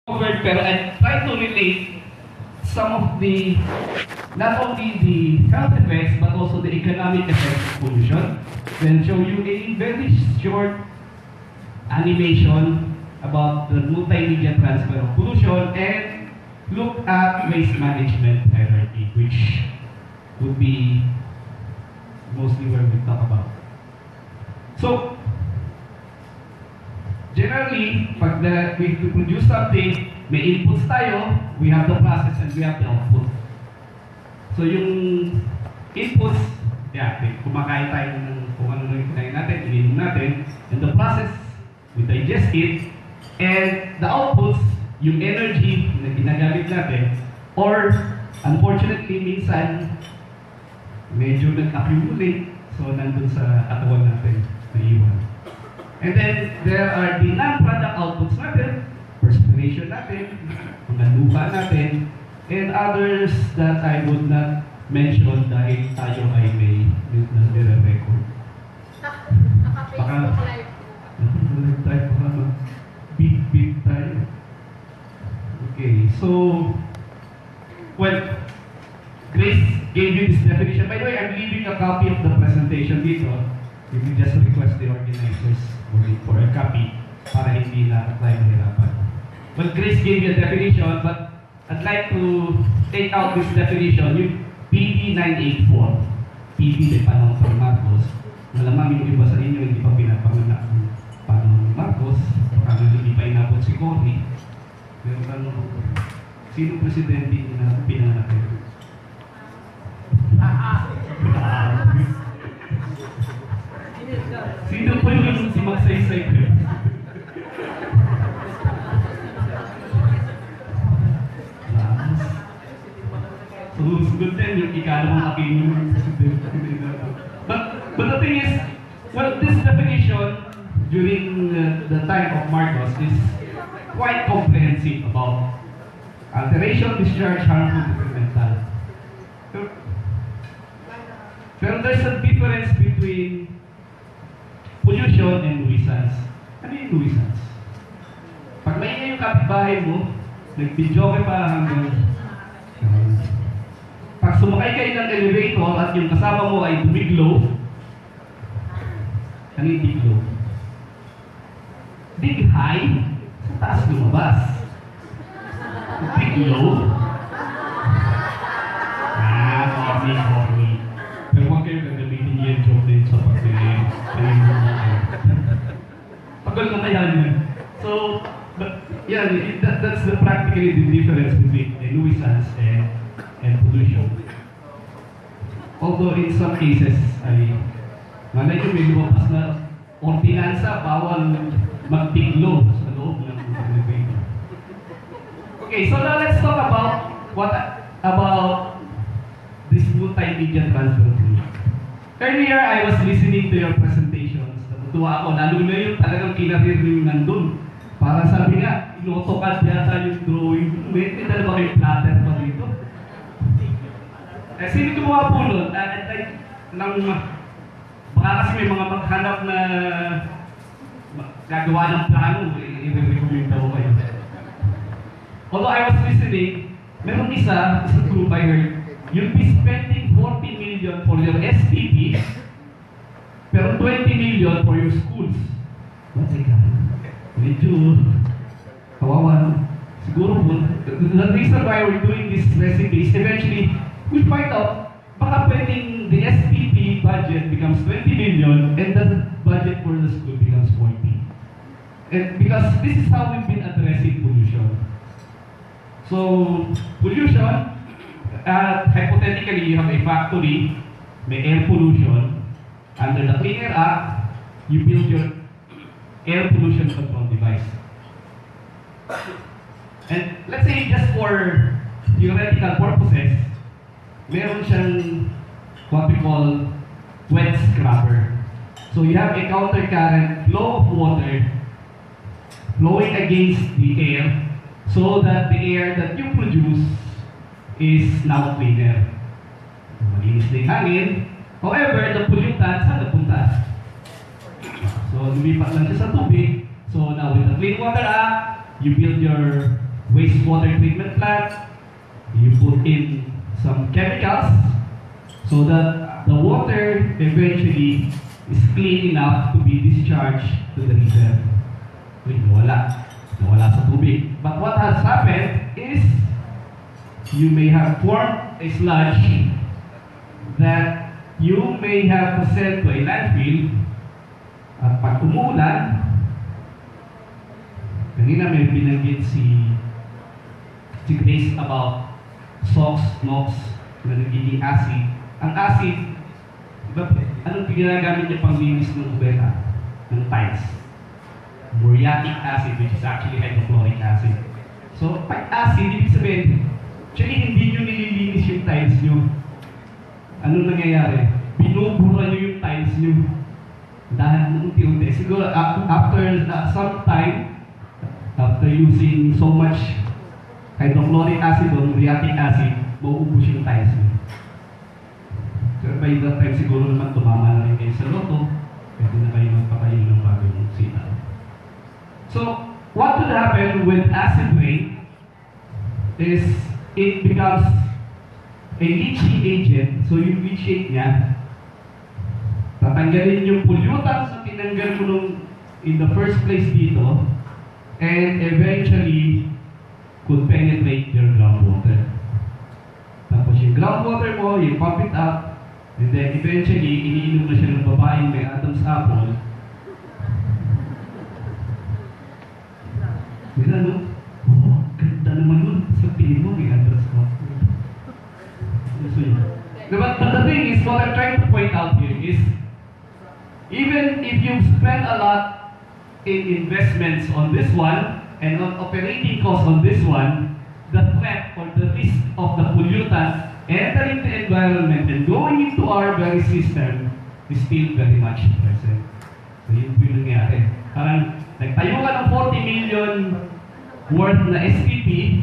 covered, pero I try to relate some of the, not only the health effects, but also the economic effects of pollution. Then show you a very short animation about the multimedia transfer of pollution and look at waste management hierarchy, which would be mostly where we talk about. So, generally, pag we produce something, may inputs tayo, we have the process and we have the output. So yung inputs, kumakain tayo ng kung ano na yung kinain natin, ininom natin, and the process, we digest it, and the outputs, yung energy na ginagamit natin, or unfortunately, minsan, medyo nag-accumulate, so nandun sa katawan natin, naiwan. And then, there are the non-product outputs natin, perspiration natin, mga lupa natin, and others that I would not mention dahil tayo ay may nire-record. Baka, nag-live tayo, baka mag-beat tayo. Okay, so, well, Grace gave you this definition. By the way, I'm leaving a copy of the presentation dito. You can just request the organizers for a copy para hindi na tayo mahirapan. Well, Grace gave you a definition, but I'd like to take out this definition, yung PB 984. PB de panahon ng Marcos. Malamang yung iba sa inyo hindi pa pinapanganak ng panahon ng Marcos. Baka hindi pa inabot si Cory. Pero sino presidente na pinanganak ito? Sino po yung si Magsaysay ko? So, good then yung ikala mong aking but the thing is, well, this definition during the time of Marcos is quite comprehensive about alteration, discharge, harmful, detrimental. Pero there's a difference between pollution and nuisance. Ano yung nuisance? Pag maingay yung kapitbahay mo, nag-video pa hanggang pag sumakay kayo ng elevator at yung kasama mo ay dumiglo, ano yung diglo? Dig high, sa taas lumabas. Diglo? Corny. Pero huwag kayo gagamitin yung joke din sa pag-bilin. Tagal na kaya yun. So, but, yeah, that's practically the difference between a nuisance and pollution. Although in some cases, ay malay ko may lumabas na ordinansa, bawal magtiglo sa loob ng elevator. Okay, so now let's talk about this multimedia transfer. Earlier, I was listening to your presentations. Natutuwa ako, lalo na yung talagang kinarir yung nandun. Para sabi nga, in-AutoCAD yata yung drawing. May dalawa kayong platter pa dito. Sino gumawa po nun? Baka kasi may mga maghanap na gagawa ng plano, i-recommend daw kayo. Although I was listening, meron isa group I heard, you'll be spending 40 million for your STP, pero 20 million for your schools. What's it? Medyo kawawan. Siguro po, the reason why we're doing this recipe is eventually, we'll find out, baka pwedeng the SPP budget becomes 20 million and the budget for the school becomes 40. And because this is how we've been addressing pollution. So, pollution, hypothetically, you have a factory, may air pollution. Under the Clean Air Act, you build your air pollution control device. And let's say just for theoretical purposes, meron siyang what we call wet scrubber. So you have a counter-current flow of water flowing against the air so that the air that you produce is now cleaner. Malinis na yung hangin. However, the pollutant, saan napunta? So, lumipat lang siya sa tubig. So, now with the Clean Water Act, you build your wastewater treatment plant, you put in some chemicals so that the water eventually is clean enough to be discharged to the river. Uy, nawala sa tubig. But what has happened is you may have formed a sludge that you may have to send to a landfill. At pag umuulan, kanina may binanggit si Grace about SOx, NOx na nagiging acid. Ang acid, anong ginagamit niya panglinis ng kubeta? Ng tiles. Muriatic acid, which is actually hydrochloric acid. So, pag acid, ibig sabihin, actually hindi nyo nililinis yung tiles nyo. Anong nangyayari? Binubura nyo yung tiles nyo. Dahil unti-unti. Siguro, after some time, after using so much hydrochloric acid o muriatic acid, mauubos yung tiles mo. Pero by that time, siguro naman tumama na rin kayo sa loto, pwede na kayo magpatayo ng bagong sita. So, what would happen with acid rain is it becomes a leaching agent. So, yung leachate niya, tatanggalin yung pollutants na tinanggal mo nung in the first place dito, and eventually could penetrate your groundwater. Tapos yung groundwater mo, you pump it up, and then eventually, iniinom na siya ng babaeng may Adam's apple. Mira, no? Oh, ganda naman nun. Sabihin mo, may Adam's apple. So, but the thing is, what I'm trying to point out here is, even if you spend a lot in investments on this one, and on operating costs on this one, the threat or the risk of the pollutant entering the environment and going into our very system is still very much present. So yun po yung nangyari. Parang nagtayo ka ng 40 million worth na SPP,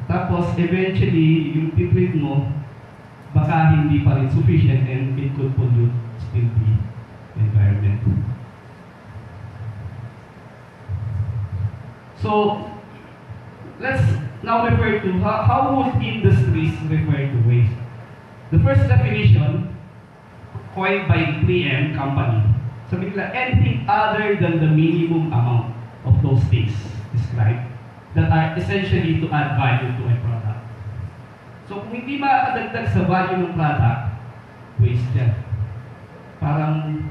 tapos eventually yung titreat mo, baka hindi pa rin sufficient and it could pollute still the environment. So, let's now refer to how would industries refer to waste. The first definition, coined by 3M company, sabi nila, anything other than the minimum amount of those things described that are essentially to add value to a product. So, kung hindi makakadagdag sa value ng product, waste yan. Parang,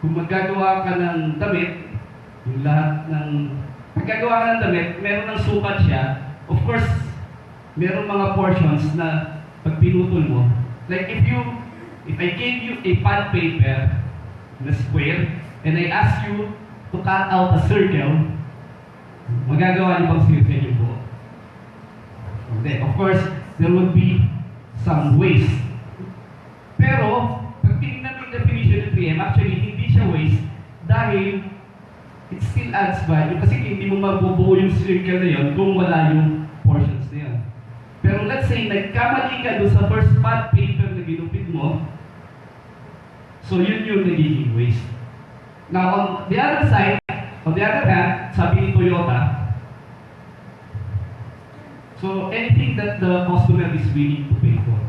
kung magagawa ka ng damit, yung lahat ng pagkagawa ng damit, meron ng sukat siya. Of course, meron mga portions na pag pinutol mo. Like if I gave you a pad paper na square, and I ask you to cut out a circle, magagawa niyo bang circle yung buo? Hindi. Of course, there would be some waste. Pero, pag tinignan mo yung definition ng 3M, actually, hindi siya waste dahil it still adds value kasi hindi mo mabubuo yung circle na yun kung wala yung portions na yun. Pero let's say, nagkamali ka doon sa first pad paper na ginupit mo, so yun yung nagiging waste. Now, on the other side, on the other hand, sabi ni Toyota, so anything that the customer is willing to pay for.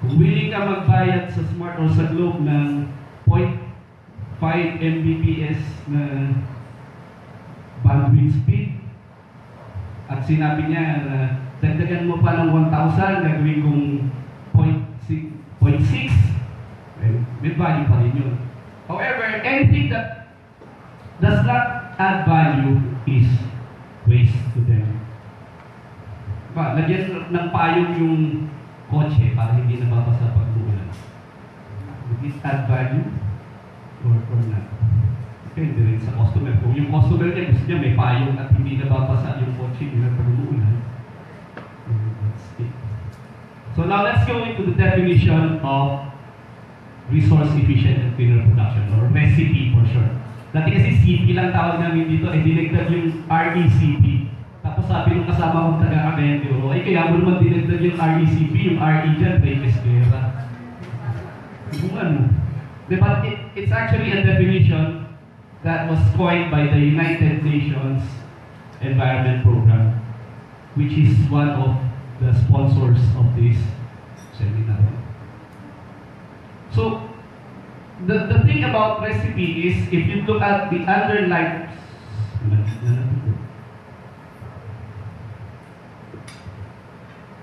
Kung willing ka magbayad sa Smart or sa Globe ng 5 Mbps na bandwidth speed at sinabi niya na dagdagan mo pa ng 1,000, gagawin kong 0.6, may value pa rin yun. However, anything that does not add value is waste to them. Lagyan ng payong yung kotse para hindi nababasa pag umulan. Would it add value? Or not. Depende rin sa customer. Kung yung customer niya gusto niya may payong at hindi nababasa yung kotse nila pag umuulan, that's it. So now let's go into the definition of resource efficient and cleaner production, or RECP for short. Dati kasi CP lang tawag namin dito, dinagdag yung RECP. Tapos sabi nung kasama kong taga-Cagayan de Oro, kaya mo naman dinagdag yung RECP, yung RE dyan, Reyes Guerra. Kung ano. But it's actually a definition that was coined by the United Nations Environment Program. which is one of the sponsors of this seminar. So, the thing about recipe is, if you look at the underlying,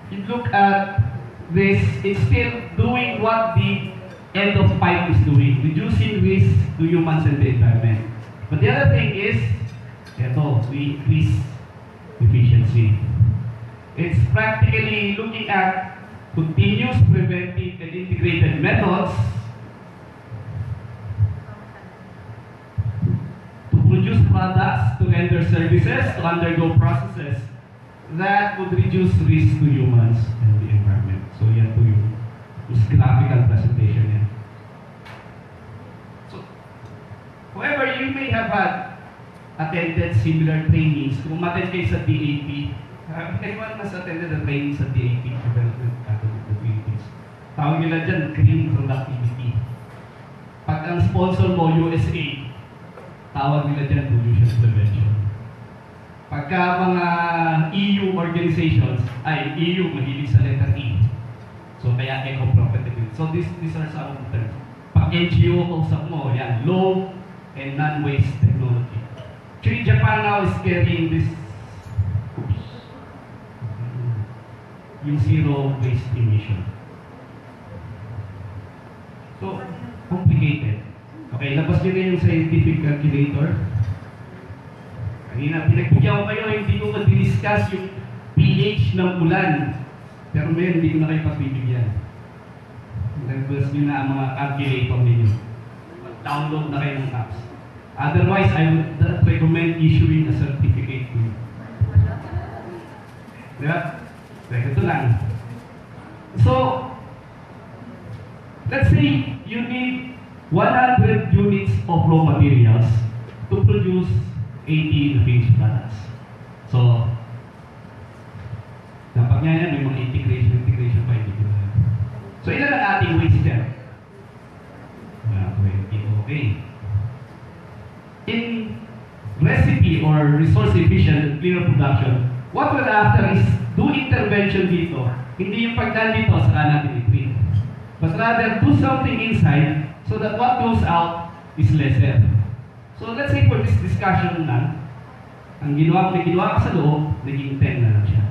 you look at this, it's still doing what the end of pipe is doing, reducing risk to humans and the environment. But the other thing is, we increase efficiency. It's practically looking at continuous preventive and integrated methods to produce products, to render services, to undergo processes that would reduce risk to humans and the environment. So yan po yung graphical presentation yan. So, however, you may have attended similar trainings. Kung umattend kayo sa DAP, anyone has attended a training sa DAP, Development Academy of the Philippines. Tawag nila dyan, green productivity. Pag ang sponsor mo, USA, tawag nila dyan, pollution prevention. Pagka mga EU organizations, EU, mahilig sa letter E. So, kaya eco-profitability. So, these are some of the terms. Pag NGO, kausap mo, yan, low and non-waste technology. Actually, Japan now is carrying this, yung zero waste emission. So, complicated. Okay, labas nyo na yung scientific calculator. Kanina, pinagbigyan ko kayo, hindi ko ma-discuss yung pH ng ulan. Pero ngayon, hindi ko na kayo pagbibigyan. Labas nyo na ang mga calculator ninyo. Download na kayo ng apps. Otherwise, I would not recommend issuing a certificate to you. Diba? Like ito lang. So, let's say you need 100 units of raw materials to produce 80 finished products. So, dapat nga yan, may mga integration pa hindi ko na. So, ilan ang ating waste dyan? 20, okay. In recipe or resource efficient cleaner production, what we're after is do intervention dito. Hindi yung pagdaan dito, saka natin i-treat. But rather, do something inside so that what goes out is lesser. So let's say for this discussion lang, ang ginawa ka sa loob, naging 10 na lang siya.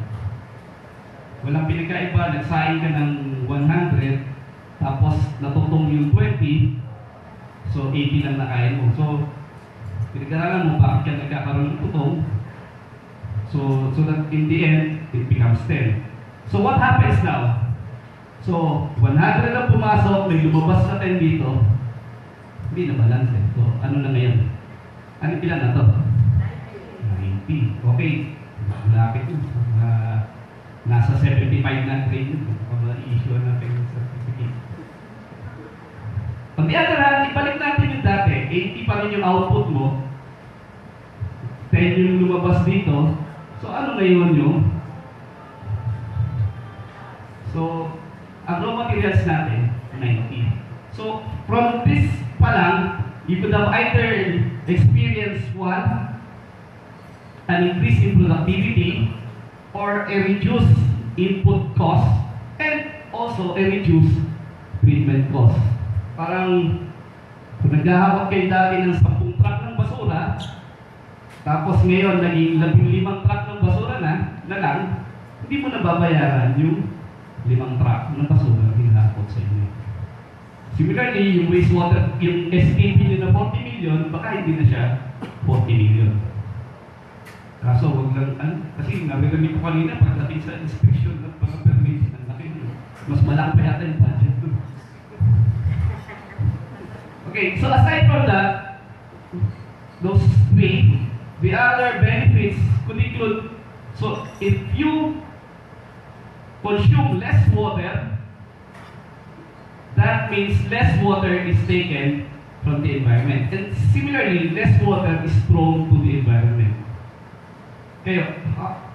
Walang pinagkaiba, nagsaing ka ng 100, tapos natutong yung 20, so 80 lang nakain mo. So, pinag-aralan mo bakit ka nagkakaroon ng tutong, so that in the end, it becomes 10. So what happens now? So, 100 na pumasok, may lumabas na 10 dito, hindi na balance eh. So, ano na ngayon? Ano ilan na to? 90. Okay. Malapit yun. Nasa 75 na trade yun. I-issue natin yung certificate. On the other hand, ibalik natin yung dati. 80 pa rin yung output mo. 10 yung lumabas dito. So, ano ngayon yung? So, ang raw materials natin, 90. So, from this pa lang, you could have either experienced one, an increase in productivity, or a reduced input cost, and also a reduced treatment cost. Parang, kung naghahawak kayo dati ng 10 truck ng basura, tapos ngayon naging 15 truck ng basura na lang, hindi mo nababayaran yung 5 truck ng basura na hinahakot sa inyo. Similarly, yung wastewater, yung STP nyo na 40 million, baka hindi na siya 40 million. Kaso, wag lang, kasi narinig ko kanina, pagdating sa inspection ng mga permit, ang laki nyo. Mas malaki pa yata yung budget nyo. Okay, so aside from that, those three, the other benefits could include, so if you consume less water, that means less water is taken from the environment. And similarly, less water is thrown to the environment. Okay,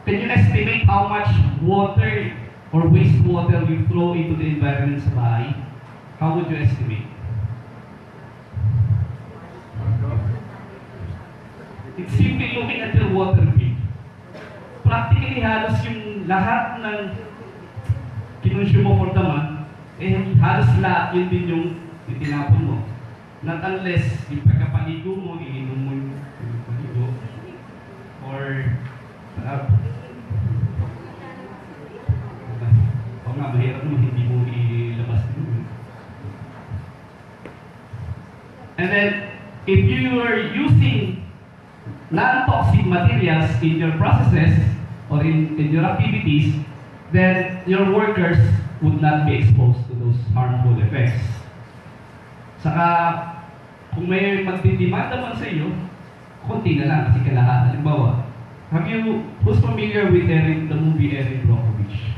can you estimate how much water or wastewater you throw into the environment sa bahay? How would you estimate? It's simply looking at your water bill. practically halos yung lahat ng kinonsume mo for the month, halos lahat yun din yung itinapon mo. Not unless yung pagkapaligo mo, iinom mo yung paligo. Or, mahirap mo, hindi mo ilabas yun. And then, if you are using non-toxic materials in your processes or in your activities, then your workers would not be exposed to those harmful effects. Saka, kung may magdidemanda man sa iyo, konti na lang kasi kailangan. Halimbawa, who's familiar with the movie Erin Brockovich?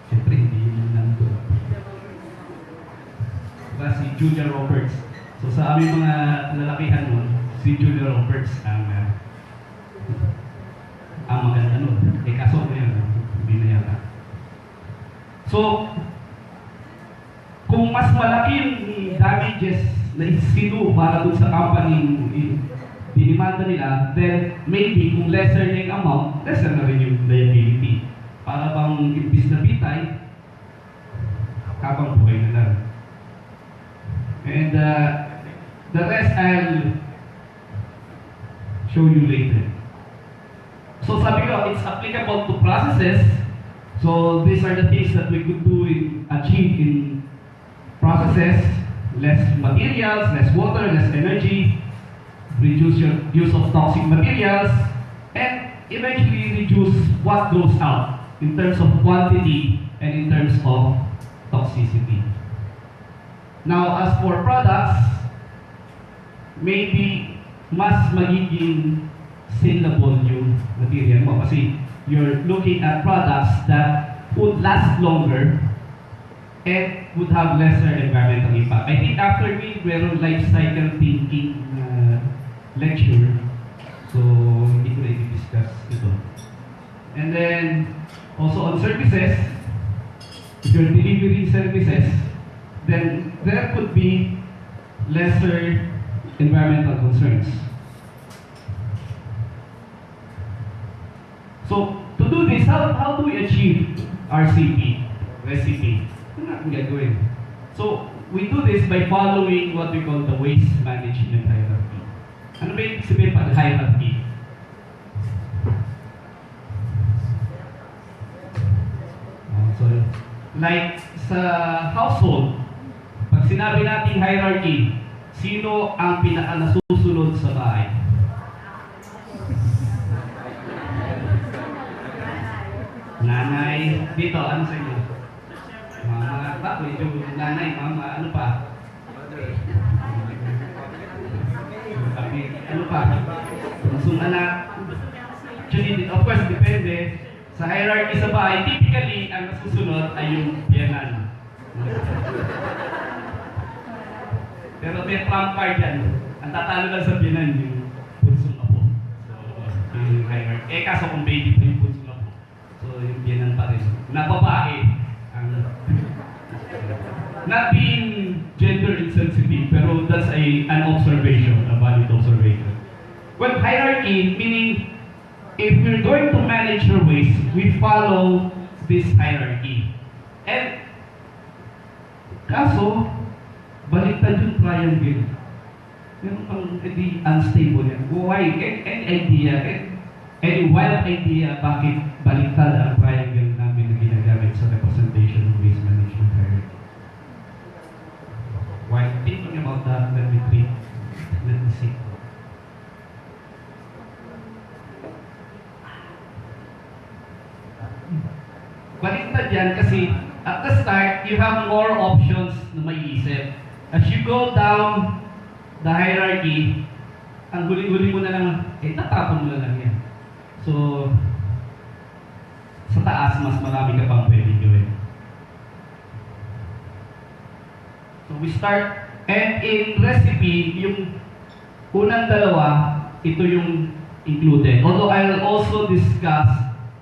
Siyempre, hindi yun nandun. Diba si Julia Roberts? So sa aming mga lalakihan nun, si Julia Roberts ang maganda nun. Kaso ngayon, hindi na yata. So, kung mas malaki yung damages na isinu para dun sa company dinimanda nila, then maybe kung lesser na yung amount, lesser na rin yung liability. Para bang imbis na bitay, habang buhay na lang. And the rest I'll show you later. So sabi ko, it's applicable to processes. So these are the things that we could do achieve in processes. Less materials, less water, less energy, reduce your use of toxic materials, and eventually reduce what goes out in terms of quantity and in terms of toxicity. Now, as for products, maybe mas magiging sellable yung material mo kasi you're looking at products that would last longer and would have lesser environmental impact. I think after me, meron life cycle thinking lecture, so hindi ko na i-discuss ito. And then, also on services, if you're delivering services, then there could be lesser environmental concerns. So, to do this, how do we achieve RCP, recipe? Ano natin gagawin? So, we do this by following what we call the waste management hierarchy. Ano ba yung sabihin pa ng hierarchy? So, like sa household, pag sinabi natin hierarchy, sino ang pinaka-nasusunod sa bahay? Nanay. Dito, ano sa inyo? Mama, ba? Medyo nanay, mama, ano pa? Ano pa? Pusong anak. Actually, of course, depende. Sa hierarchy sa bahay, typically, ang nasusunod ay yung biyanan. Pero may trump card yan. Ang tatalo lang sa biyanan yung punsong apo. So, yung hierarchy. Kaso kung baby pa yung punsong apo. So, yung biyanan pa rin. Na babae, not being gender insensitive, pero that's an observation, a valid observation. Well, hierarchy, meaning, if we're going to manage your waste, we follow this hierarchy. And, kaso, baliktad yung triangle. Meron pang unstable yan. Why? Any idea, any wild idea bakit baliktad ang triangle namin na ginagamit sa representation of waste management hierarchy? While thinking about that, let me see. Baliktad yan kasi at the start, you have more options na maiisip. As you go down the hierarchy, ang huli-huli mo na lang, tatapon mo na lang yan. So, sa taas, mas marami ka pang pwedeng gawin. So, we start, and in recipe, yung unang dalawa, ito yung included. Although I'll also discuss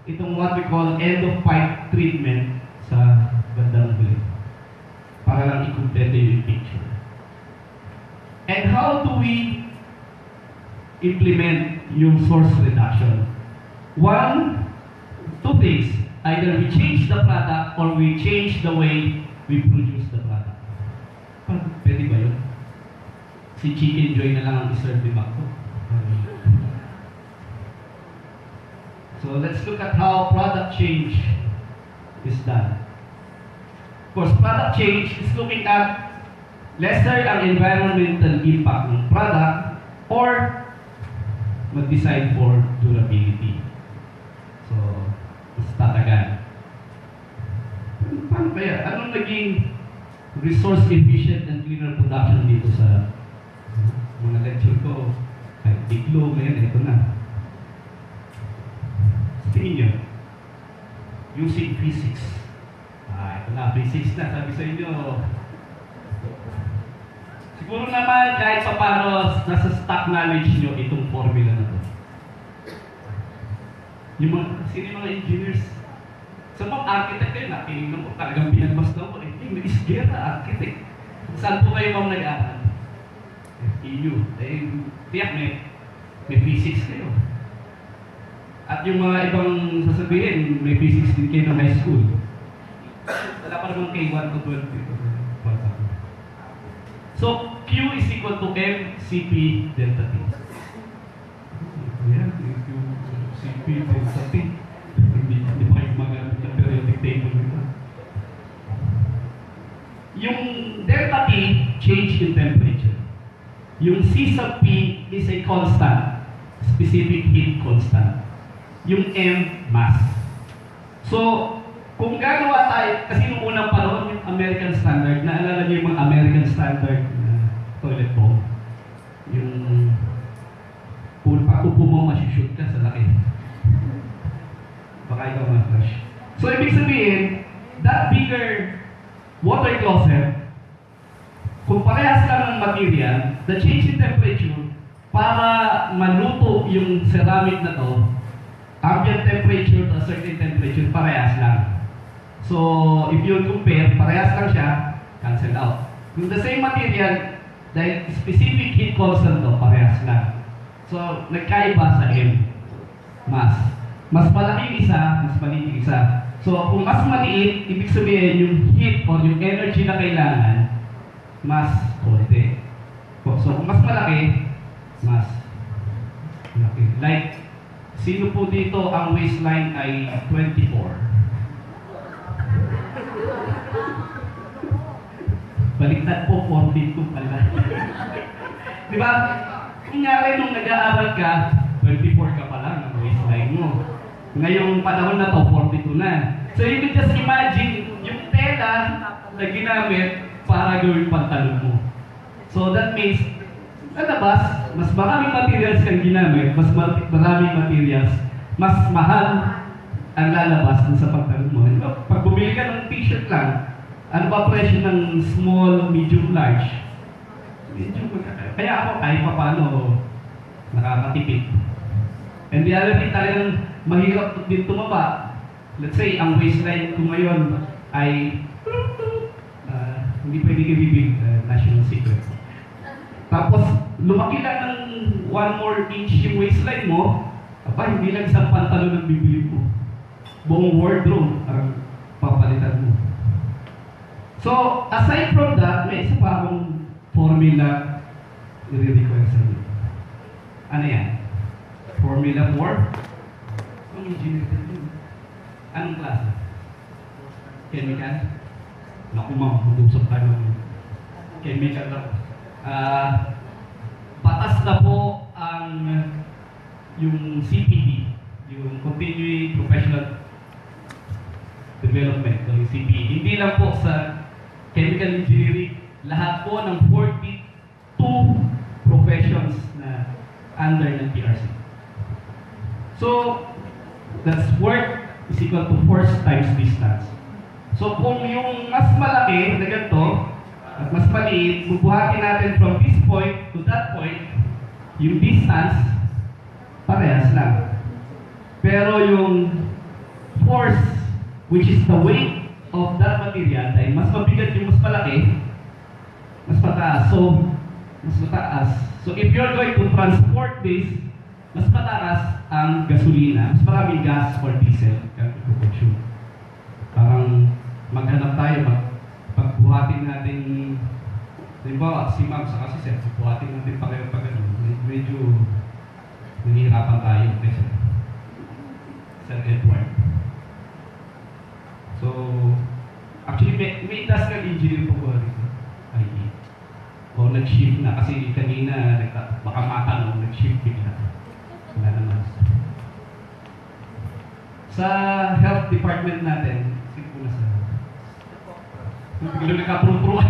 itong what we call end-of-pipe treatment sa bandang huli. Para lang i-complete yung picture. And how do we implement yung source reduction? One, two things. Either we change the product or we change the way we produce the product. Pwede ba yun? Si Chicken Joy na lang ang iserve ni Macdo. So let's look at how product change is done. Of course, product change is looking at lesser ang environmental impact ng product or mag-design for durability. So, mas tatagan. Paano kaya? Anong naging resource efficient and cleaner production dito sa mga lecture ko? Kahit biglo, ngayon, ito na. Tingin nyo, using physics. Ito na, physics na, sabi sa inyo. Siguro naman, kahit pa paano, nasa stock knowledge nyo itong formula na to. Yung sino yung mga engineers? Sa mga architect kayo, nakinig ko, talagang pinagmas na ko. Yung isgera, architect. Saan po kayo bang nag-aaral? FEU. Tiyak may physics kayo. At yung mga ibang sasabihin, may physics din kayo ng high school. Wala pa naman K1 to 12 dito. So, Q is equal to M CP delta T. Ayan, yung CP delta T. Hindi pa kayo magamit ng periodic table nito. Yung delta T, change in temperature. Yung C sub P is a constant, specific heat constant. Yung M, mass. So, kung gagawa tayo, kasi nung unang panahon, yung American Standard, naalala niyo yung mga American Standard toilet bowl? Yung pag-upo mo, masushoot ka sa laki. Baka ikaw ma-flash. So, ibig sabihin, that bigger water closet, kung parehas lang ng material, the change in temperature, para maluto yung ceramic na to, ambient temperature to a certain temperature, parehas lang. So, if you compare, parehas lang siya, cancel out. Yung the same material, dahil specific heat constant to, parehas lang. So, nagkaiba sa M, mass. Mas malaki yung isa, mas maliit yung isa. So, kung mas maliit, ibig sabihin yung heat or yung energy na kailangan, mas konti. So, kung mas malaki, mas malaki. Like, sino po dito ang waistline ay 24? Baliktad po, 42 pala. Di ba? Kunyari nung nag-aaral ka, 24 ka pa lang ang waistline mo. Ngayong panahon na to, 42 na. So you can just imagine yung tela na ginamit para gawing pantalon mo. So that means, sa labas, mas maraming materials kang ginamit, mas maraming materials, mas mahal ang lalabas dun sa pantalon mo. Pag bumili ka ng t-shirt lang, ano ba presyo ng small, medium, large? Medium, kaya ako kahit pa paano nakakatipid. And the other thing, talagang mahirap din tumaba. Let's say, ang waistline ko ngayon ay hindi pwede ibibig, national secret. Tapos, lumaki lang ng 1 more inch yung waistline mo, hindi lang isang pantalon ang bibili mo. Buong wardrobe ang papalitan mo. So, aside from that, may isa pa akong formula i-require sa inyo. Ano yan? Formula for? Ang engineer din. Anong klase? Chemical? Naku ma'am, mag-usap tayo ng chemical lang. Batas na po ang yung CPD, yung Continuing Professional Development, yung CPD. Hindi lang po sa chemical engineering, lahat po ng 42 professions na under ng PRC. So, that's work is equal to force times distance. So, kung yung mas malaki na ganito, at mas maliit, bubuhatin natin from this point to that point, yung distance, parehas lang. Pero yung force, which is the weight of that material, dahil mas mabigat yung mas malaki, mas mataas. So, mas mataas. So, if you're going to transport this, mas mataas, ang gasolina, mas maraming gas or diesel ang i-consume. Parang maghanap tayo, pagbuhatin natin, halimbawa, si ma'am sa kasi sir, buhatin natin pa kayo pag medyo nahihirapan tayo kasi Sir Edward. So, actually, may industrial engineer po ko rito. Ay, o nag-shift na kasi kanina, baka matanong, nag-shift bigla. Wala naman. Sa health department natin, sino po na sa bigla nagka-pro-proan.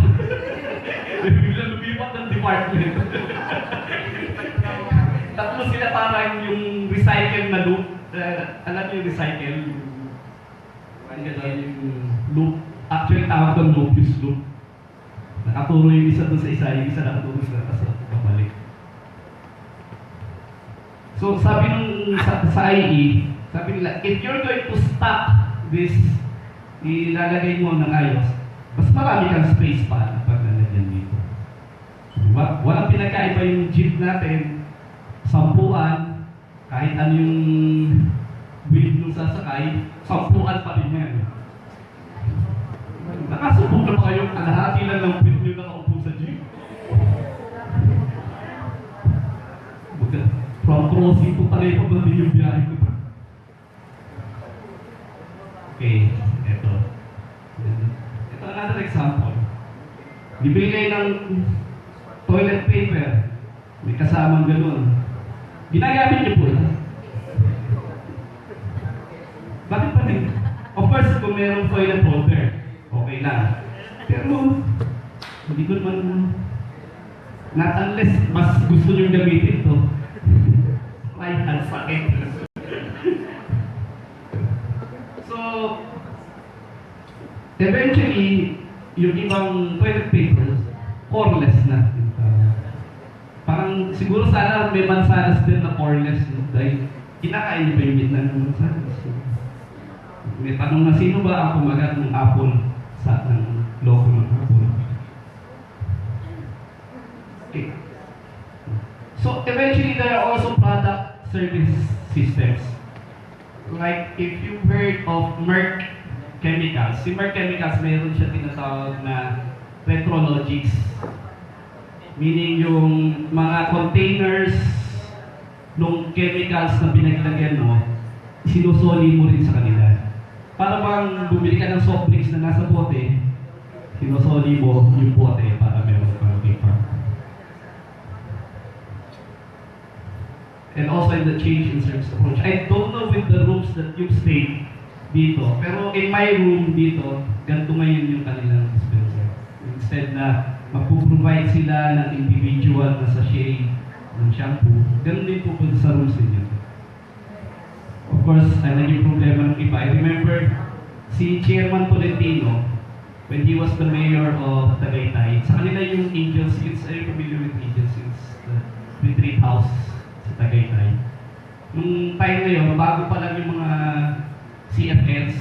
Bigla lumipat ng department. Tatlo sila parang yung recycle na loop. Alam niyo yung recycle? Ang gano'n yung loop. Actually, tawag doon Mobius loop. Nakaturo yung isa doon sa isa, yung isa nakaturo sila, tapos babalik. So, sabi nung sa IE, sabi nila, if you're going to stop this, ilalagay mo ng ayos, mas marami kang space pa pag nalagyan dito. Walang pinagkaiba yung jeep natin, sampuan, kahit ano yung wheel nung sasakay, sampuan pa rin yan. Nakasubok na ba kayong kalahati lang ng wheel nyo nakaupo sa jeep? From crossing po pala yung pabali yung biyahe ko. Okay, ito. Ito another example. Bibili kayo ng toilet paper. May kasamang ganun. Ginagamit niyo po ito. Bakit pa rin? Of course, kung mayroong toilet holder, okay lang. Pero, hindi ko naman, not unless mas gusto nyo gamitin ito. Ay, ang sakit. So, eventually, yung ibang toilet papers, coreless na. Parang siguro sana may mansanas din na coreless, no? Dahil kinakain niyo ba yung gitna ng mansanas? May tanong na sino ba ang kumagat ng apple sa ng loko ng apple? Okay. So eventually there are also product service systems. Like if you heard of Merck Chemicals, si Merck Chemicals mayroon siya tinatawag na Petrologics. Meaning yung mga containers ng chemicals na pinaglagyan mo, sinusoli mo rin sa kanila. Para bang bumili ka ng soft drinks na nasa bote, sinusoli mo yung bote para meron kang paper. And also in the change in service approach. I don't know with the rooms that you've stayed dito, pero in my room dito, ganito ngayon yung kanilang dispenser. Instead na magpo-provide sila ng individual na sachet ng shampoo, ganun din po sa rooms ninyo. Of course, naging problema ng iba. I remember si Chairman Tolentino, when he was the mayor of Tagaytay, sa kanila yung Angel Seeds, are you familiar with Angel Seeds? The retreat house sa Tagaytay. Nung time na yun, bago pa lang yung mga CFLs,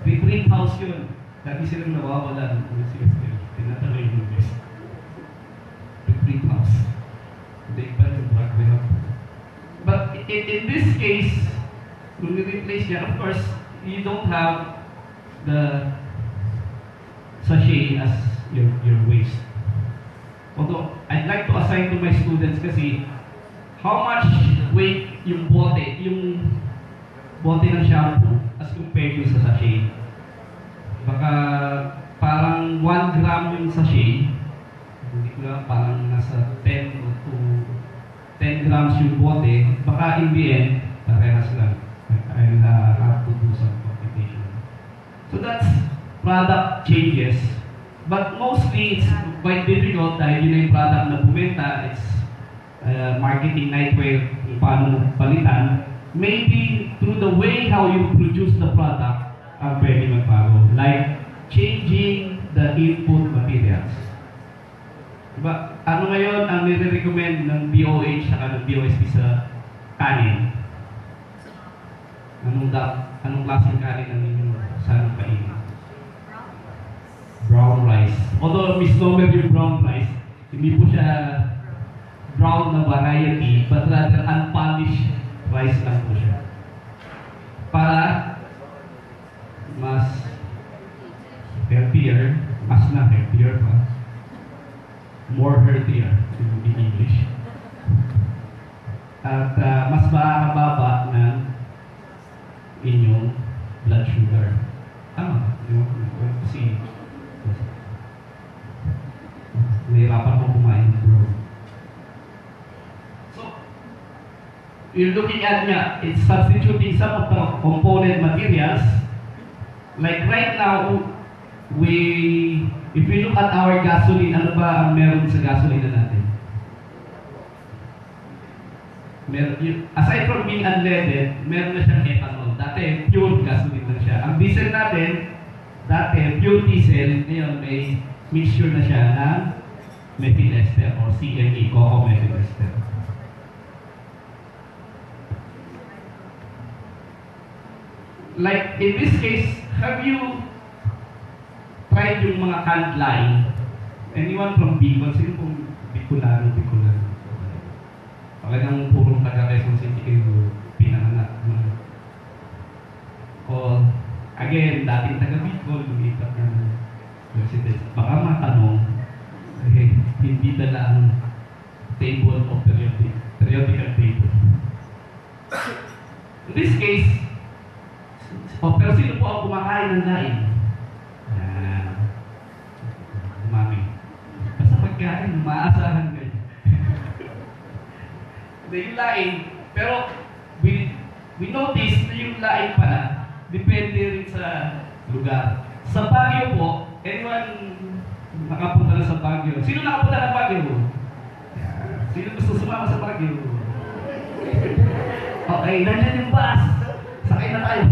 retreat house yun. Dati silang nawawala ng mga CFL. Tinataloy yung best. Retreat house. Hindi pa yung Broadway Hub. But in this case, kung i-replace niya, of course, you don't have the sachet as your waste. Although, I'd like to assign to my students kasi how much weight yung bote ng shampoo as compared to sa sachet. Baka parang 1 gram yung sachet, hindi ko lang, parang nasa 10 to 10 grams yung bote, baka in the end, parehas lang. I'll have to do some computation. So that's product changes. But mostly, it's quite difficult dahil yun yung product na bumenta. It's marketing nightwear, paano palitan. Maybe through the way how you produce the product, ang pwede magbago. Like changing the input materials. Diba? Ano ngayon ang nire-recommend ng DOH at ng DOST sa kanin? Anong klaseng kanin ang ninyo sanang kainin? Brown rice. Although misnomer yung brown rice, hindi po siya brown na variety, but rather unpolished rice lang po siya. Para mas healthier, mas na healthier pa, more healthier in English. At mas makakababa ng inyong blood sugar. Tama, kasi nahirapan mo kumain, bro. So, you're looking at nga, it's substituting some of the component materials. Like right now, if we look at our gasoline, ano ba ang meron sa gasoline natin? Aside from being unleaded, meron na siyang ethanol. Dati, pure gasoline lang siya. Ang diesel natin, dati, pure diesel, ngayon may mixture na siya ng methyl ester or CME, coco methyl ester. Like, in this case, have you tried yung mga canned line? Anyone from Bicol? Sino pong Bicolano? Talagang purong taga Quezon City kayo pinanganak. O, again, dating taga Bicol, lumipat ng residence. Baka matanong, hindi dala ang table of periodical table. In this case, pero sino po ang kumakain ng laing? Mami. Basta pagkain, maasahan kayo. Yung laing, pero we notice na yung laing pala, depende rin sa lugar. Sa Baguio po, anyone nakapunta na sa Baguio? Sino nakapunta na Baguio? Sino gusto sumama sa Baguio? Okay, nandiyan yung bus. Sakay na tayo.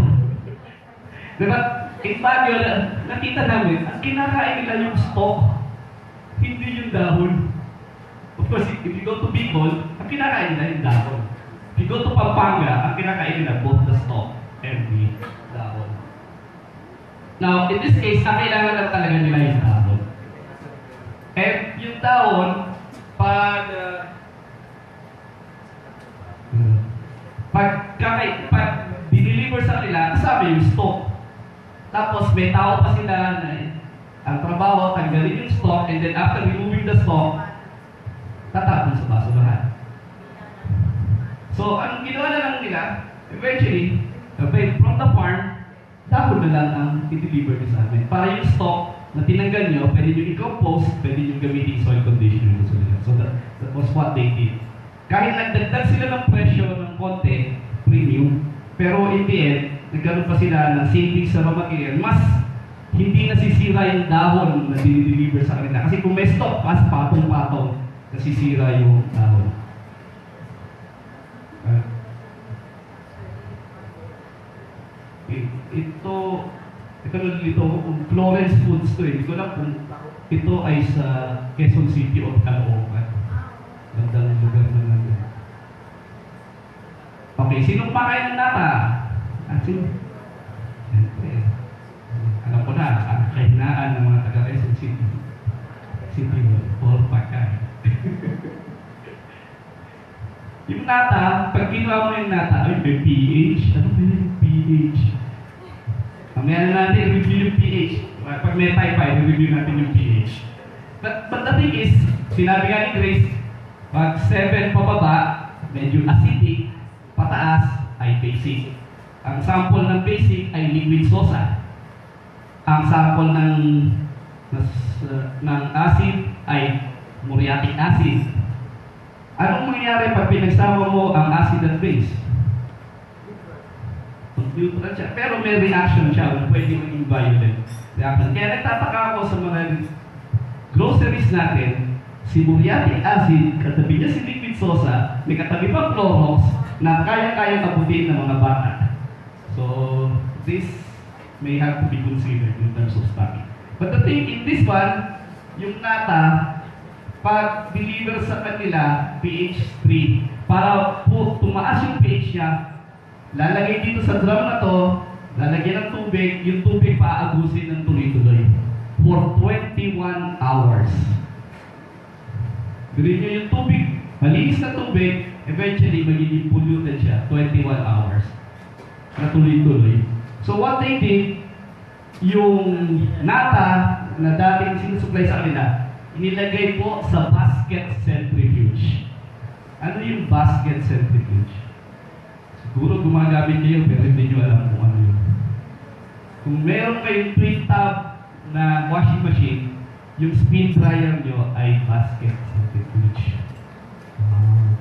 Diba, in Baguio, nakita namin, ang kinakain nila yung stalk, hindi yung dahon. Of course, if you go to Bicol, ang kinakain nila yung dahon. If you go to Pampanga, ang kinakain nila both the stalk and the dahon. Now, in this case, ang kailangan lang talaga nila yung dahon. And yung dahon, pag diniliver sa kanila, kasama yung stalk. Tapos may tao pa sila na ang trabaho, tanggalin yung stalk, and then after removing the stalk, tatapon sa basurahan. So, ang ginawa na lang nila, eventually, from the farm, dahon na lang ang i-deliver nyo sa amin. Para yung stock na tinanggal nyo, pwede nyo i-compost, pwede nyo gamitin soil conditioning. So that was what they did. Kahit nagdagdag sila ng presyo ng konti, premium, pero in the end, nagkaroon pa sila ng savings sa raw material, mas hindi nasisira yung dahon na dinideliver sa kanila. Kasi kung may stock, mas patong-patong, nasisira yung dahon. Ito nalilito ko kung Florence Foods to eh. Hindi ko lang kung ito ay sa Quezon City o Caloocan. Gandang lugar na lang. Okay, sinong pakain ng nata? Siyempre, alam ko na, ang kahinaan ng mga taga Quezon City. City Hall pagkain. Yung nata, pag ginawa mo yung nata, ay may pH. Ano ba yung pH? Mamaya na natin review yung pH. Pag may type 5, review natin yung pH. But the thing is, sinabi nga ni Grace, pag 7 pababa, medyo acidic, pataas ay basic. Ang sample ng basic ay liquid sosa. Ang sample ng acid ay muriatic acid. Anong mangyayari pag pinagsama mo ang acid at base? Neutral siya. Pero may reaction siya na pwede maging violent reaction. Kaya nagtataka ako sa mga groceries natin, si muriatic acid, katabi niya si liquid sosa, may katabi pa Clorox na kaya-kaya abutin ng mga bata. So, this may have to be considered in terms of stocking. But the thing in this one, yung nata, pag deliver sa kanila, pH 3, para po tumaas yung pH niya, lalagay dito sa drum na to, lalagyan ng tubig, yung tubig paagusin ng tuloy-tuloy for 21 hours. Bilhin nyo yung tubig, malinis na tubig, eventually magiging polluted siya 21 hours. Na tuloy-tuloy. So what they did, yung nata na dating sinusupply sa kanila, inilagay po sa basket centrifuge. Ano yung basket centrifuge? Siguro gumagamit kayo pero hindi nyo alam kung ano yun. Kung meron kayong twin tub na washing machine, yung spin dryer nyo ay basket centrifuge.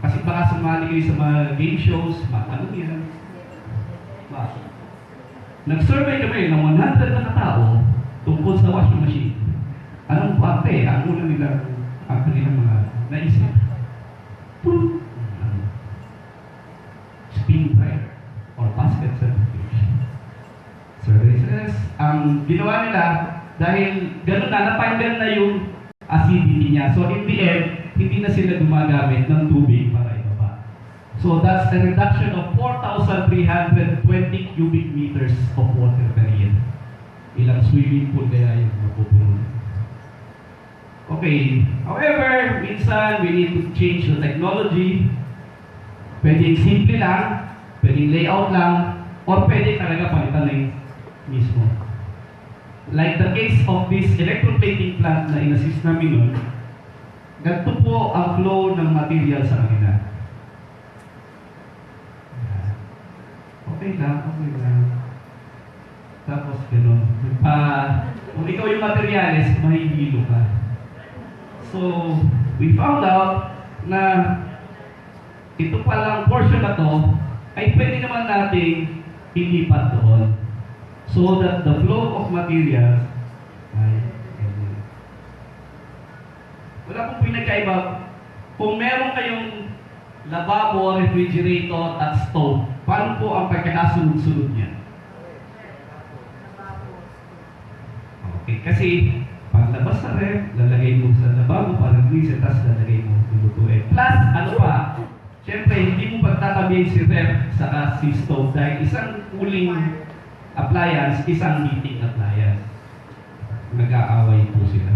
Kasi baka sumali kayo sa mga game shows, ano yan? Nag-survey kami ng 100 na katao tungkol sa washing machine. Anong parte? Ang una nila, ang kanilang mga naisip. Spin dryer or basket centrifuge. Services, ang ginawa nila, dahil ganun na, napanggan na yung acidity niya. So in the end, hindi na sila gumagamit ng tubig para ibaba. So that's a reduction of 4,320 cubic meters of water per year. Ilang swimming pool kaya yung mapupuno. Okay, however, minsan we need to change the technology. Pwedeng simple lang, pwedeng layout lang, or pwede talaga palitan na yung mismo. Like the case of this electroplating plant na in-assist namin nun, ganito po ang flow ng material sa kanila. Okay lang. Tapos gano'n. Kung ikaw yung materials, mahihilo ka. So, we found out na ito palang portion na to ay pwede naman nating ilipat doon. So that the flow of materials ay wala pong pinagkaiba. Kung meron kayong lababo, refrigerator at stove, paano po ang pagkakasunod-sunod niya? Okay, kasi paglabas sa ref, lalagay mo sa lababo para grease, tapos lalagay mo lulutuin. Plus, ano pa, syempre, hindi mo pagtatabihin si ref sa si stove dahil isang cooling appliance, isang heating appliance. Nag-aaway po sila.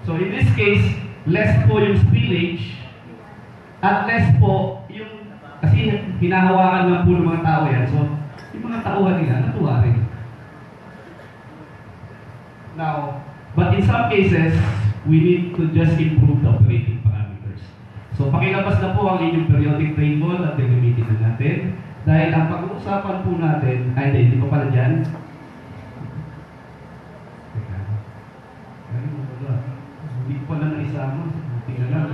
So in this case, less po yung spillage at less po yung, kasi hinahawakan lang po ng mga tao yan. So, yung mga tauhan nila, natuwa rin. Now, but in some cases, we need to just improve the operating parameters. So pakilabas na po ang inyong periodic table at gagamitin na natin. Dahil ang pag-uusapan po natin, ay hindi pa pala dyan. Hindi ko pala naisama. Tingnan lang.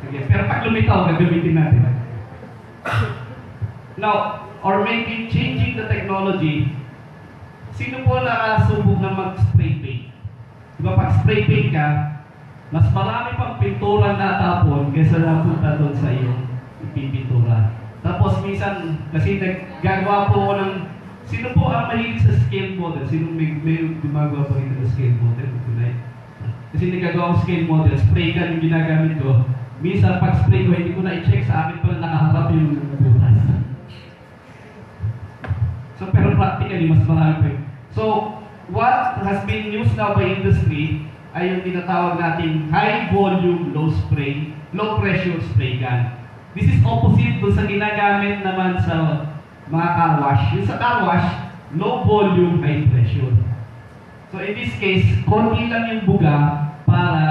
Sige, pero pag lumitaw, gagamitin natin. Now, or maybe changing the technology, sino po nakasubok na mag-spray paint? Diba pag spray paint ka, mas marami pang pintura na tapon kaysa napunta doon sa iyong ipipintura. Tapos minsan, kasi naggagawa po ako ng, sino po ang mahilig sa scale model? Sino may gumagawa pa rin ng scale model? Kasi naggagawa ko scale model, spray gun yung ginagamit ko. Minsan pag spray ko, hindi ko na i-check sa akin pala nakaharap yung butas. So pero practically, mas marami pa yun. So, what has been used now by industry ay yung tinatawag nating high volume, low pressure spray gun. This is opposite doon sa ginagamit naman sa mga car wash. Yung sa car wash, low volume, high pressure. So in this case, konti lang yung buga para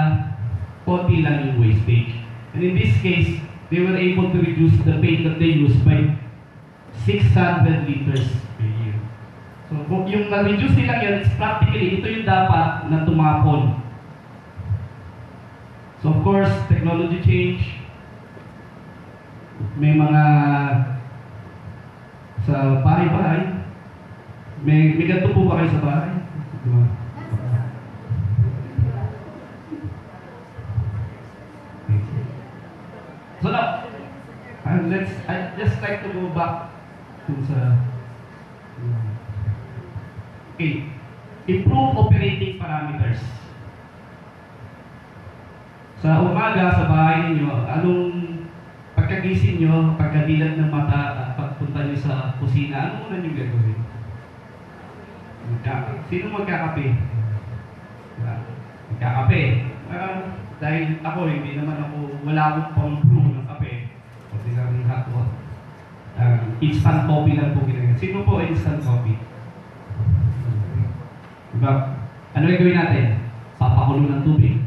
konti lang yung wastage. And in this case, they were able to reduce the paint that they use by 600 liters per year. So yung na-reduce nila yan, practically, ito yung dapat na tumapon. So of course, technology change. May mga sa bahay-bahay. May ganito po ba kayo sa bahay? Diba? So now, I'd just like to go back to sa okay. Improve operating parameters. Sa umaga, sa bahay ninyo, anong pagkagising nyo, pagkadilat ng mata at pagpunta nyo sa kusina, ano muna nyo gagawin? Sino magkakape? Magkakape. Dahil ako, hindi naman ako, wala akong pang-brew ng kape. Kasi lang yung hot water. Instant coffee lang po ginagawa. Sino po instant coffee? Diba? Ano yung gawin natin? Papakulo ng tubig.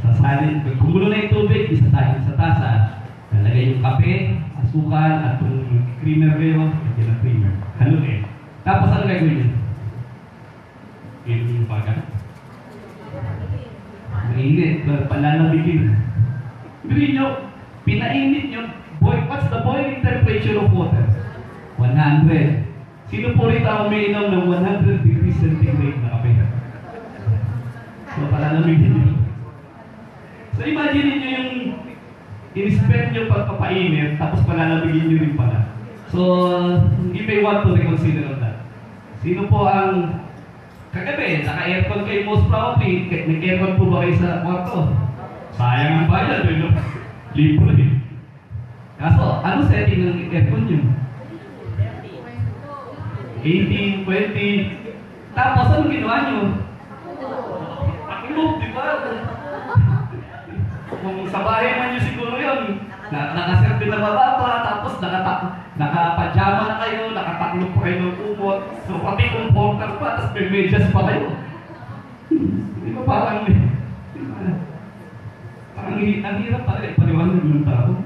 Sasalin. Pag kumulo na yung tubig, isasahin sa tasa. Nalagay yung kape, asukal, at kung creamer kayo, lagyan ng creamer. Haluin. Tapos ano gagawin yun? Yun yung baga. Mainit. Palalabigin. Gawin nyo, pinainit nyo. What's the boiling temperature of water? 100. Sino po rito ang umiinom ng 100 degrees centigrade na kape? So, palalabigin nyo. So, imagine nyo yung in-spend nyo pagpapainit, tapos palalabigin nyo rin pala. So, you may want to reconsider on that. Sino po ang kagabi, naka-aircon kayo most probably, may aircon po ba kayo sa kwarto? Sayang ang bayad, no? Libre eh. Kaso, ano setting ng aircon nyo? 18, 20. Tapos, ano ginawa nyo? Pakulog, di ba? Kung sa bahay man nyo siguro yun, nakaserve na mababa, tapos nakapajama na kayo, nakataklog pa kayo ng kumot, so pati comforter pa, tapos may medyas pa kayo. Di ba parang, ang hirap pa rin, paliwanag ng tao.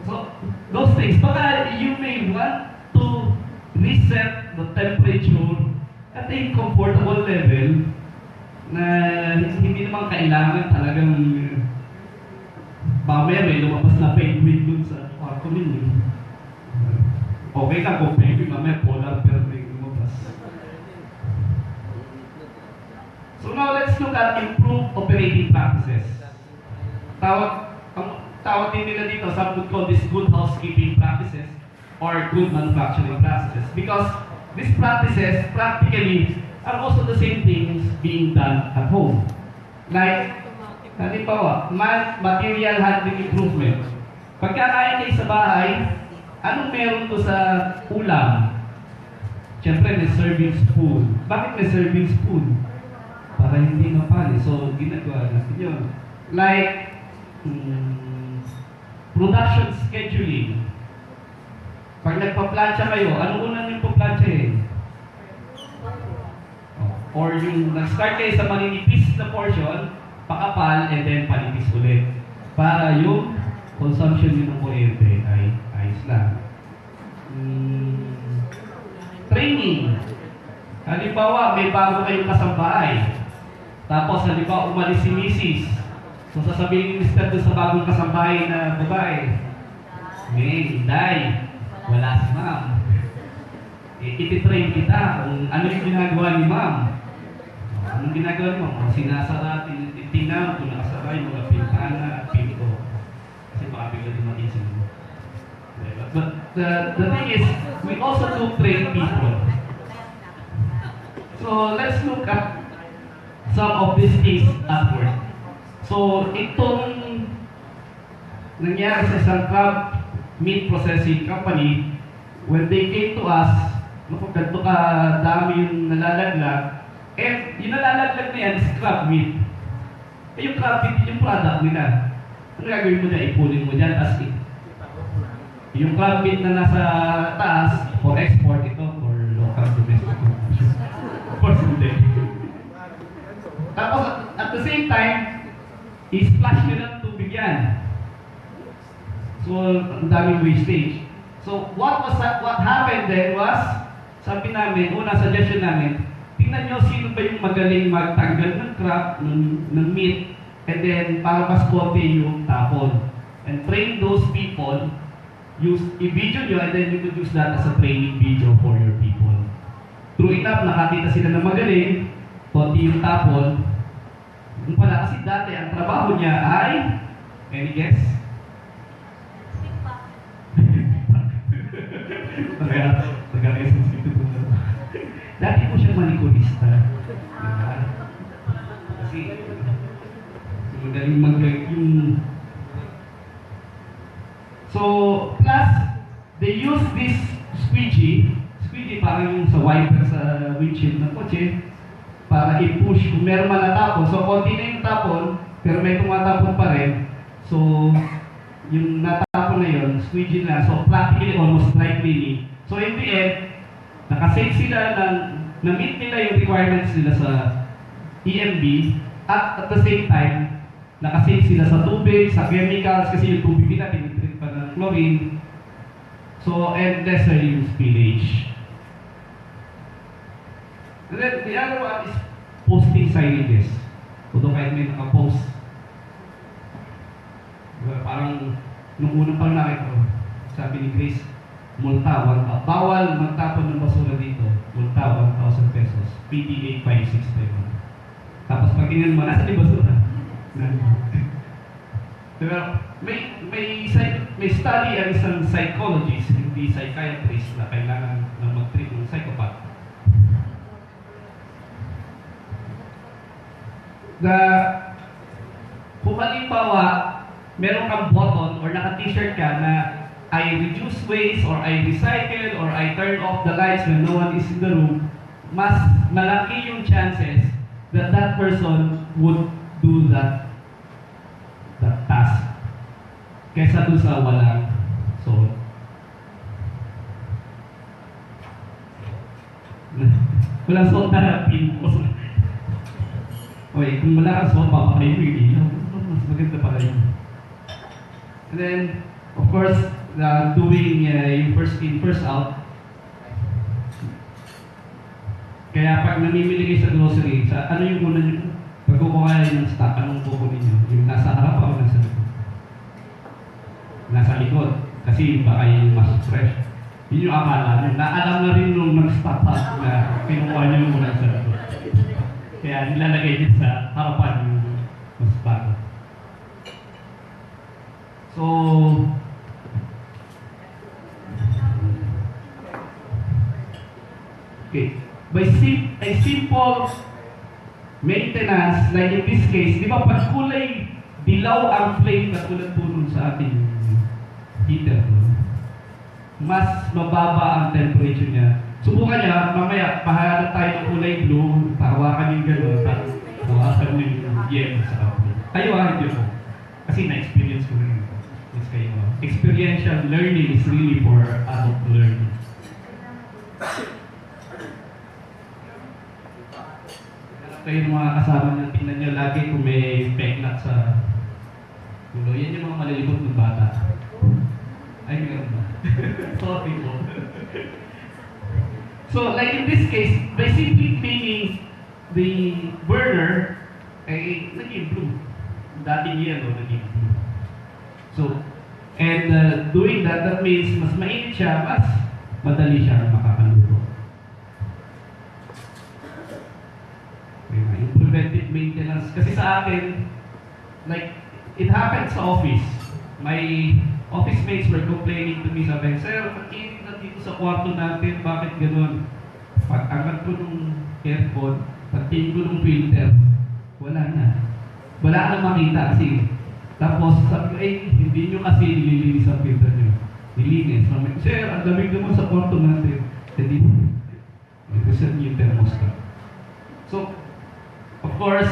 So, those things, baka you may want to reset the temperature at a comfortable level na hindi naman kailangan talagang mamaya may lumabas na penguin dun sa kwarto ninyo. Okay lang kung penguin, mamaya polar bear may lumabas. So now let's look at improved operating practices. Tawag din nila dito, some would call this good housekeeping practices or good manufacturing practices because these practices practically are also the same things being done at home. Like, halimbawa, material handling improvement. Pagkakain kayo sa bahay, anong meron to sa ulam? Siyempre, may serving spoon. Bakit may serving spoon? Para hindi mapali. So, ginagawa natin yun. Like, production scheduling. Pag nagpa-plancha kayo, ano unang yung pa-planchahin? Or yung nag-start kayo sa maninipis na portion, pakapal, and then panipis ulit. Para yung consumption nyo ng kuryente ay ayos lang. Training. Halimbawa, may bago kayong kasambahay. Tapos, halimbawa, umalis si misis. So, sasabihin ni Mr. doon sa bagong kasambahay na babae, Day, wala si ma'am. Ititrain kita kung ano yung ginagawa ni ma'am. Anong ginagawa ni ma'am? Sinasara, titingnan, kung nakasara yung mga pintana at pinto. Kasi baka bigla din matising mo. But the thing is, we also do train people. So, let's look at some of these things at work. So, itong nangyari sa isang crab meat processing company, when they came to us, ganito ka dami yung nalalaglag, and yung nalalaglag na yan is crab meat. Eh, yung crab meat, yung product nila. Ano gagawin mo dyan? Ipulin mo dyan, as yung crab meat na nasa taas, for export ito, for local domestic consumption. Of course, hindi. Tapos, at the same time, i-splash nyo ng tubig yan. So, ang daming wastage. So, what happened then was, sabi namin, una suggestion namin, tingnan nyo sino ba yung magaling magtanggal ng crab, ng meat, and then para mas konti yung tapon. And train those people, i-video nyo, and then you could use that as a training video for your people. True enough, nakakita sila ng magaling, konti yung tapon. Yung pala, kasi dati, ang trabaho niya ay, any guess? Dati po siya manikurista. Kasi, magaling yung... So, plus, they use this squeegee. Squeegee parang yung sa wiper sa windshield ng kotse para i-push kung meron man natapon. So, konti na yung tapon, pero may tumatapon pa rin. So, yung natapon na yun, squeegee na. So, practically almost dry cleaning. So, in the end, nakasave sila na-meet nila yung requirements nila sa EMB at the same time, nakasave sila sa tubig, sa chemicals, kasi yung tubig nila, tinitreat pa ng chlorine. So, and lesser yung spillage. And then, the other one is posting signages. Although kahit may nakapost. Parang, nung unang pang nakita ko, sabi ni Grace, multa, bawal magtapon ng basura dito, multa, 1,000 pesos, PDA 565. Tapos pag tingnan mo, nasa yung basura? Pero may study ang isang psychologist, hindi psychiatrist, na kailangan na mag-treat ng psychopath. Kung halimbawa, meron kang button or naka-t-shirt ka na I reduce waste or I recycle or I turn off the lights when no one is in the room, mas malaki yung chances that that person would do that task kaysa doon sa walang suot. Walang suot na pinpost. Okay, kung wala kang suot, papakain mo yung ilaw. Mas maganda pala yun. And then, of course, doing yung first in, first out. Kaya pag namimili kayo sa grocery, ano yung una nyo? Pag kukuha kayo ng stock, anong kukunin nyo? Yung nasa harap o nasa likod? Nasa likod. Kasi baka yung mas fresh. Yun yung akala nyo. Naalam na rin nung nag-stock up na kinukuha nyo yung muna sa likod. Kaya nilalagay din sa harapan yung mas bago. So, okay. By simple maintenance, like in this case, di ba pag kulay dilaw ang flame katulad po nun sa ating heater, mas mababa ang temperature niya. Subukan niya, mamaya, pahanap tayo ng kulay blue, tawakan yung gano'n, tawakan mo yung yellow sa kapatid. Tayo hindi po. Kasi na-experience ko rin. Yes, kayo. Experiential learning is really for adult learning. Kayo mga kasama niyo, tingnan niyo lagi kung may peknat sa ulo. Yan yung mga malilibot ng bata. Ay, meron ba? Sorry po. So, like in this case, by simply cleaning the burner, ay naging blue. Dating yellow, naging blue. So, and doing that means mas mainit siya, mas madali siya makakaluto. Yung preventive maintenance. Kasi sa akin, like, it happened sa office. My office mates were complaining to me, sabi, "Sir, mag-init na dito sa kwarto natin, bakit ganun?" Pag-angat ko ng aircon, pag-tingin ko ng filter, wala na. Wala na makita kasi. Tapos, sabi ko, hindi nyo kasi nililinis ang filter nyo. Nilinis. Sir, ang lamig naman sa kwarto natin. Hindi. Reset nyo yung thermostat. So, of course,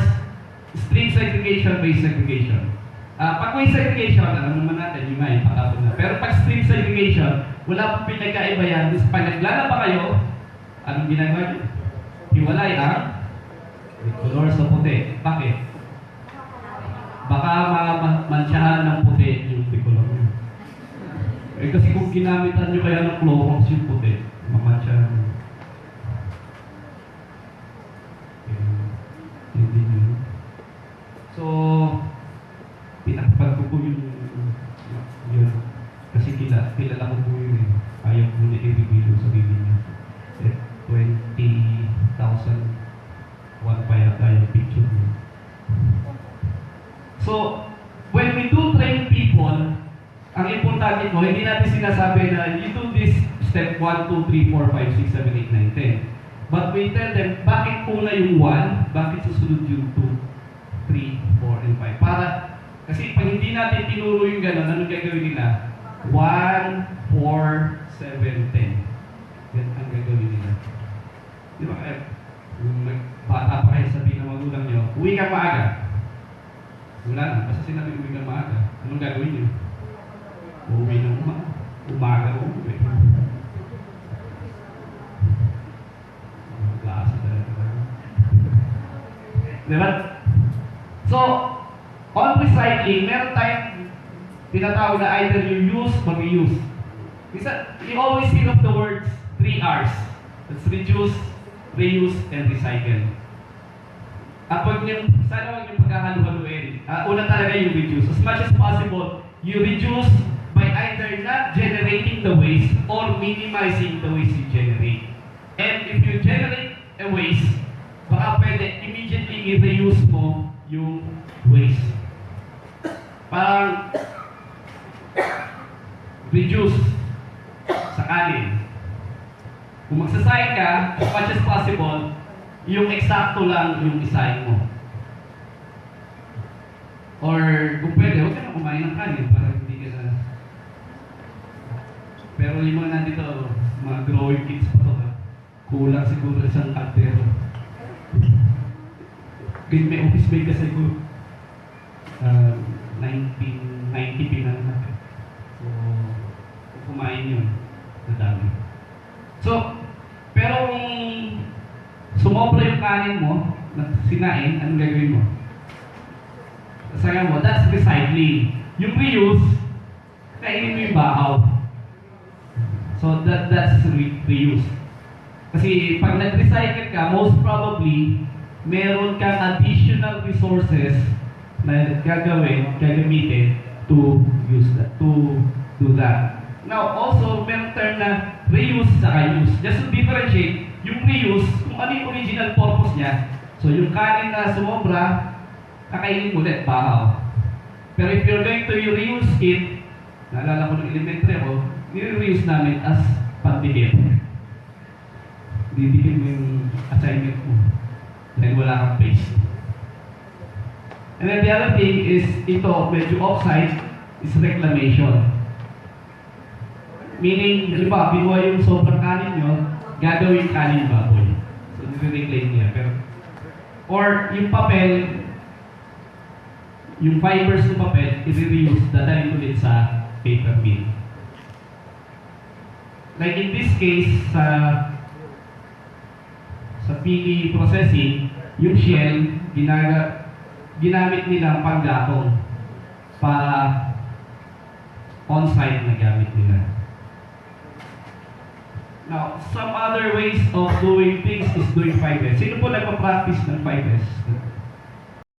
strict segregation, waste segregation. Pag waste segregation, alam naman natin, yung may patapon na. Pero pag strict segregation, wala pong pinagkaiba yan. Pag naglalaba kayo, anong ginagawa nyo? Hiwalay ang color sa puti. Bakit? Baka mansyahan ng puti yung tricolor nyo. Kasi kung ginamitan nyo kaya ng Clorox yung puti, mamansyahan nyo. Hindi nyo. So, pinakapag ko po yun. Kasi kilala ko po yun eh. Ayaw ko na i-reveal yung sarili niya. 20,000 pa yata yung picture niya. So, when we do train people, ang importante po, hindi natin sinasabi na you do this step 1, 2, 3, 4, 5, 6, 7, 8, 9, 10. But we tell them, bakit una yung 1, bakit susunod yung 2, 3, 4, and 5. Para, kasi pag hindi natin tinuro yung gano'n, anong gagawin nila? 1, 4, 7, 10. Yan ang gagawin nila. Di ba kaya, bata pa kayo, sabihin ng magulang nyo, uwi ka maaga. Wala na, basta sinabi uwi ka maaga. Anong gagawin nyo? Uwi ng umaga o uwi. Klase talaga. Diba? So, on recycling, meron tayong tinatawag na either you use or reuse. You always hear of the words 3 R's. That's reduce, reuse, and recycle. At huwag niyong, sana huwag niyong pagkakaluhaluin. Una talaga yung reduce. As much as possible, you reduce by either not generating the waste or minimizing the waste you generate. And if you generate a waste, baka pwede immediately i-reuse mo yung waste. Parang reduce sa kanin. Kung magsasayang ka, as much as possible, yung eksakto lang yung isahin mo. Or kung pwede, huwag ka na kumain ng kanin para hindi ka na... Pero yung mga nandito, mga growing kids pa to, kulang siguro isang kaldero. May office mate kasi ko 1990 pinanganak. So, kumain yun. Nadami. So, pero kung sumobra yung kanin mo, sinain, anong gagawin mo? Sayang mo, that's recycling. Yung reuse, kainin mo yung bahaw. So, that's reuse. Kasi pag nag-recycle ka, most probably, meron kang additional resources na gagamitin to use that, to do that. Now, also, meron term na reuse sa use. Just to differentiate, yung reuse, kung ano yung original purpose niya, so yung kanin na sumobra, kakainin mo ulit, bahaw. Pero if you're going to reuse it, naalala ko ng elementary ako, nire-reuse namin as pagdikit. Didikit mo yung assignment mo dahil wala kang place. And then the other thing is, ito, medyo offside, is reclamation. Meaning, di ba, binuha yung sobrang kanin nyo, gagawin kanin baboy. So, nire-reclaim niya. Pero, or yung papel, yung fibers ng papel, i-reuse, dadalhin ulit sa paper mill. Like in this case, sa PE processing, yung shell, ginamit nilang panggatong para on-site na gamit nila. Now, some other ways of doing things is doing 5S. Sino po nagpa-practice ng 5S?